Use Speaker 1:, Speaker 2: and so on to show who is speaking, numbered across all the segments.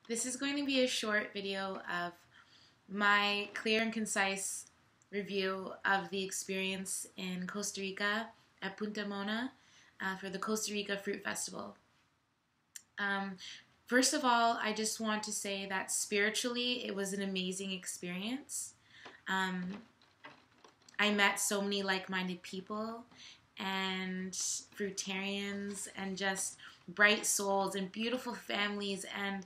Speaker 1: This is going to be a short video of my clear and concise review of the experience in Costa Rica at Punta Mona for the Costa Rica Fruit Festival. First of all, I just want to say that spiritually it was an amazing experience. I met so many like-minded people and fruitarians and just bright souls and beautiful families, and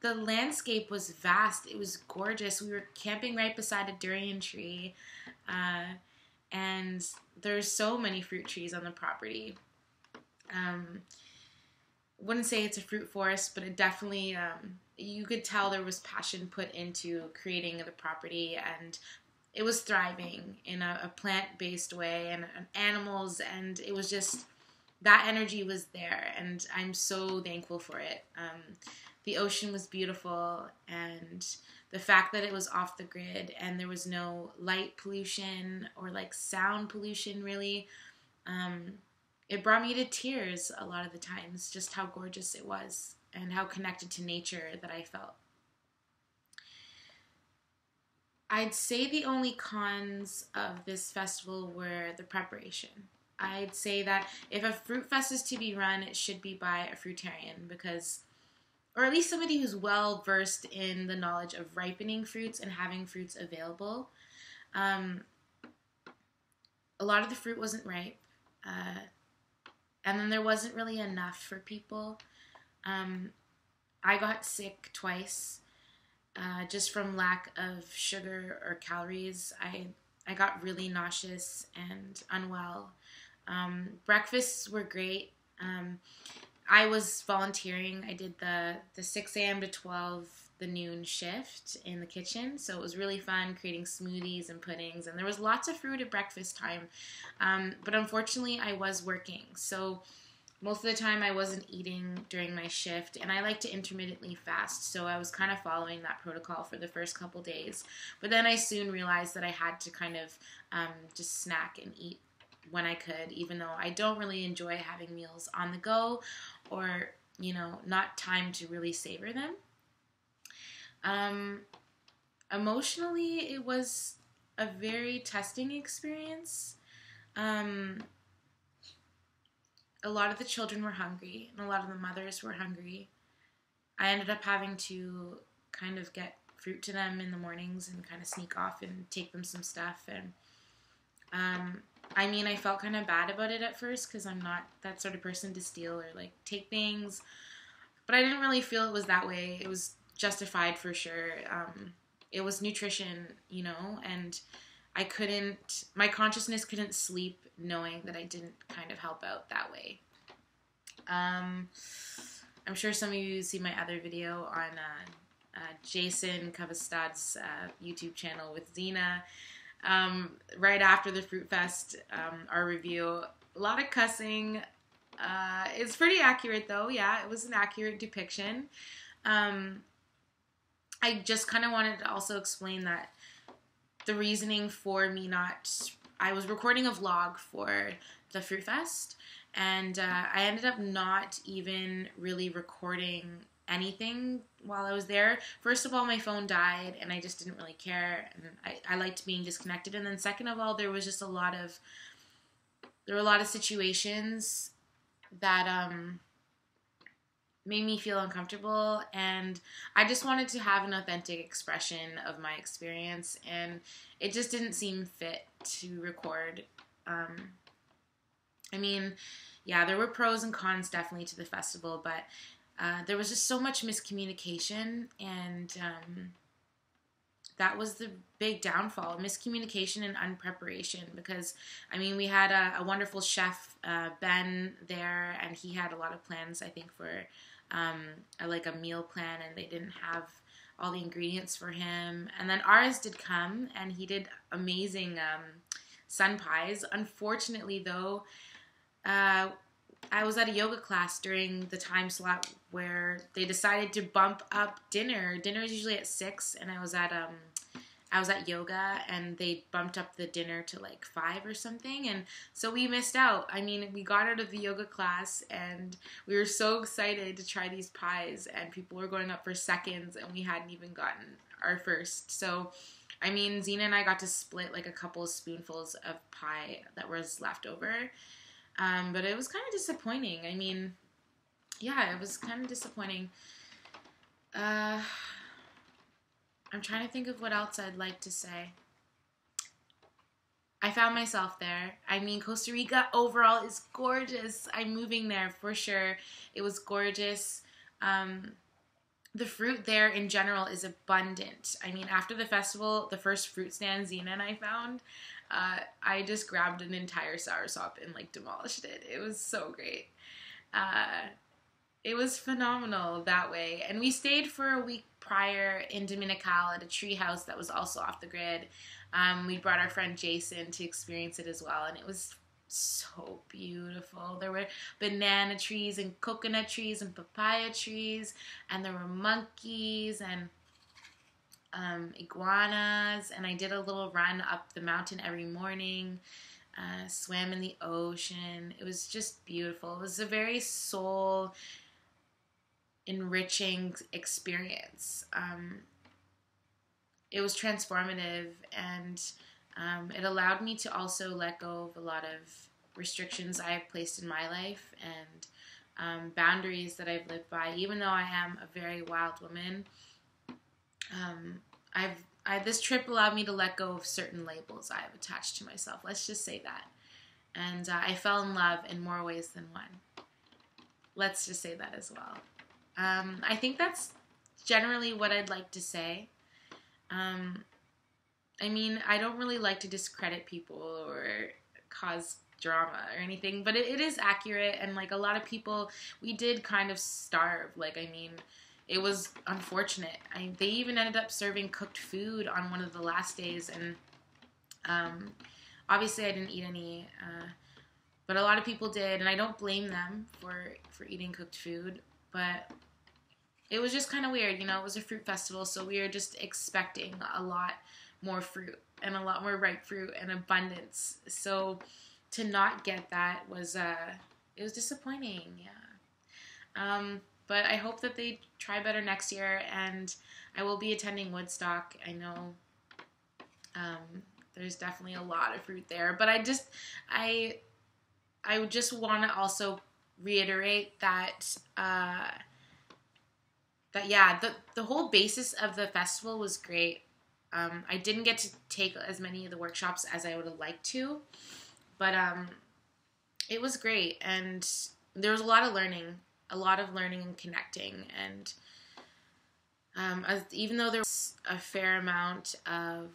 Speaker 1: the landscape was vast. It was gorgeous. We were camping right beside a durian tree, and there's so many fruit trees on the property. Wouldn't say it's a fruit forest, but it definitely, you could tell there was passion put into creating the property, and it was thriving in a plant-based way, and animals, and it was just, that energy was there, and I'm so thankful for it. The ocean was beautiful, and the fact that it was off the grid and there was no light pollution or like sound pollution really, it brought me to tears a lot of the times, just how gorgeous it was and how connected to nature that I felt. I'd say the only cons of this festival were the preparation. I'd say that if a fruit fest is to be run, it should be by a fruitarian, because, or at least somebody who's well versed in the knowledge of ripening fruits and having fruits available. A lot of the fruit wasn't ripe, and then there wasn't really enough for people. I got sick twice, just from lack of sugar or calories. I got really nauseous and unwell. Breakfasts were great. I was volunteering. I did the 6 a.m. to 12, the noon shift in the kitchen, so it was really fun creating smoothies and puddings, and there was lots of fruit at breakfast time. But unfortunately, I was working, so most of the time I wasn't eating during my shift, and I like to intermittently fast, so I was kind of following that protocol for the first couple days. But then I soon realized that I had to kind of just snack and eat when I could, even though I don't really enjoy having meals on the go, or, you know, not time to really savor them. Emotionally, it was a very testing experience. A lot of the children were hungry, and a lot of the mothers were hungry. I ended up having to kind of get fruit to them in the mornings and kind of sneak off and take them some stuff. And I mean, I felt kind of bad about it at first, because I'm not that sort of person to steal or like take things, but I didn't really feel it was that way. It was justified for sure. It was nutrition, you know, and my consciousness couldn't sleep knowing that I didn't kind of help out that way. I'm sure some of you see my other video on Jason Cavastad's YouTube channel with Zena. Right after the Fruit Fest, our review, a lot of cussing. It's pretty accurate though. Yeah, it was an accurate depiction. I just kind of wanted to also explain that the reasoning for me I was recording a vlog for the Fruit Fest, and I ended up not even really recording anything while I was there. First of all, my phone died, and I just didn't really care, and I liked being disconnected. And then second of all, there were a lot of situations that made me feel uncomfortable, and I just wanted to have an authentic expression of my experience, and it just didn't seem fit to record. I mean, yeah, there were pros and cons definitely to the festival, but there was just so much miscommunication, and that was the big downfall, miscommunication and unpreparation, because, I mean, we had a wonderful chef, Ben, there, and he had a lot of plans, I think, for like a meal plan, and they didn't have all the ingredients for him. And then ours did come, and he did amazing sun pies. Unfortunately, though, I was at a yoga class during the time slot where they decided to bump up dinner. Dinner is usually at 6, and I was at I was at yoga, and they bumped up the dinner to like 5 or something, and so we missed out. I mean, we got out of the yoga class, and we were so excited to try these pies, and people were going up for seconds, and we hadn't even gotten our first. So, I mean, Zena and I got to split like a couple of spoonfuls of pie that was left over, but it was kind of disappointing. I mean, yeah, it was kind of disappointing. I'm trying to think of what else I'd like to say. I found myself there. I mean, Costa Rica overall is gorgeous. I'm moving there for sure. It was gorgeous. The fruit there in general is abundant. I mean, after the festival, the first fruit stand Zena and I found, I just grabbed an entire soursop and like demolished it. It was so great. It was phenomenal that way. And we stayed for a week prior in Dominical at a tree house that was also off the grid. We brought our friend Jason to experience it as well, and it was so beautiful. There were banana trees and coconut trees and papaya trees, and there were monkeys and iguanas, and I did a little run up the mountain every morning, swam in the ocean. It was just beautiful. It was a very soul enriching experience. It was transformative, and it allowed me to also let go of a lot of restrictions I have placed in my life and boundaries that I've lived by. Even though I am a very wild woman, this trip allowed me to let go of certain labels I have attached to myself. Let's just say that. And I fell in love in more ways than one. Let's just say that as well. I think that's generally what I'd like to say. I mean, I don't really like to discredit people or cause drama or anything, but it is accurate, and like a lot of people, we did kind of starve. Like, I mean, it was unfortunate. They even ended up serving cooked food on one of the last days, and obviously I didn't eat any, but a lot of people did, and I don't blame them for eating cooked food, but it was just kind of weird. You know, it was a fruit festival, so we were just expecting a lot more fruit and a lot more ripe fruit and abundance. So to not get that was, it was disappointing, yeah. But I hope that they try better next year, and I will be attending Woodstock. I know there's definitely a lot of fruit there, but I just want to also reiterate that yeah, the whole basis of the festival was great. I didn't get to take as many of the workshops as I would have liked to, but it was great, and there was a lot of learning and connecting, and even though there was a fair amount of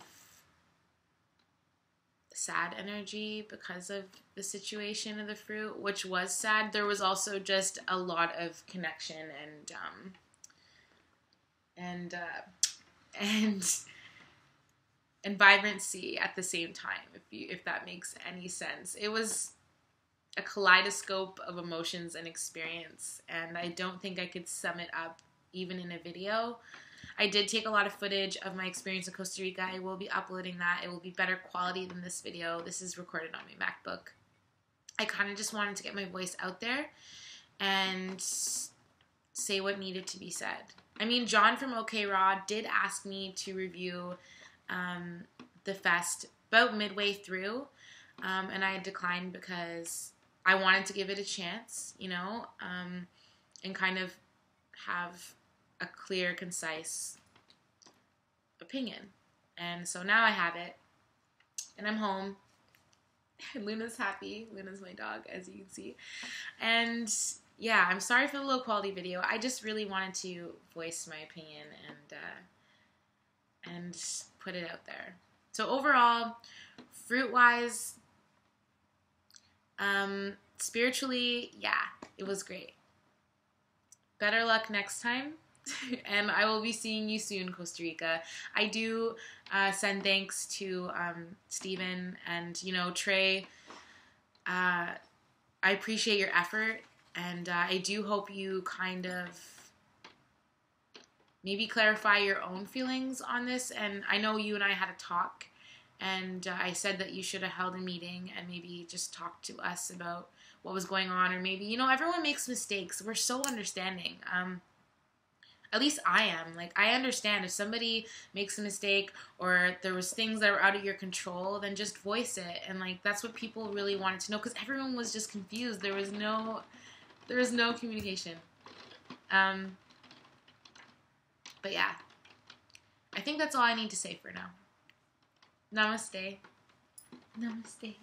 Speaker 1: sad energy because of the situation of the fruit, which was sad, there was also just a lot of connection and vibrancy at the same time, if that makes any sense. It was a kaleidoscope of emotions and experience, and I don't think I could sum it up even in a video. I did take a lot of footage of my experience in Costa Rica. I will be uploading that. It will be better quality than this video. This is recorded on my MacBook. I kind of just wanted to get my voice out there and say what needed to be said. I mean, John from OK Raw did ask me to review the fest about midway through, and I declined because I wanted to give it a chance, you know, and kind of have a clear, concise opinion. And so now I have it, and I'm home, and Luna's happy. Luna's my dog, as you can see. And yeah, I'm sorry for the low quality video. I just really wanted to voice my opinion and put it out there. So overall, fruit-wise, spiritually, yeah, it was great. Better luck next time. And I will be seeing you soon, Costa Rica. I do send thanks to Steven and, you know, Trey. I appreciate your effort, and I do hope you kind of maybe clarify your own feelings on this. And I know you and I had a talk, and I said that you should have held a meeting and maybe just talked to us about what was going on, or maybe, everyone makes mistakes. We're so understanding. At least I am. Like, I understand if somebody makes a mistake or there was things that were out of your control, then just voice it. And, like, that's what people really wanted to know, because everyone was just confused. There was no communication. But yeah, I think that's all I need to say for now. Namaste. Namaste.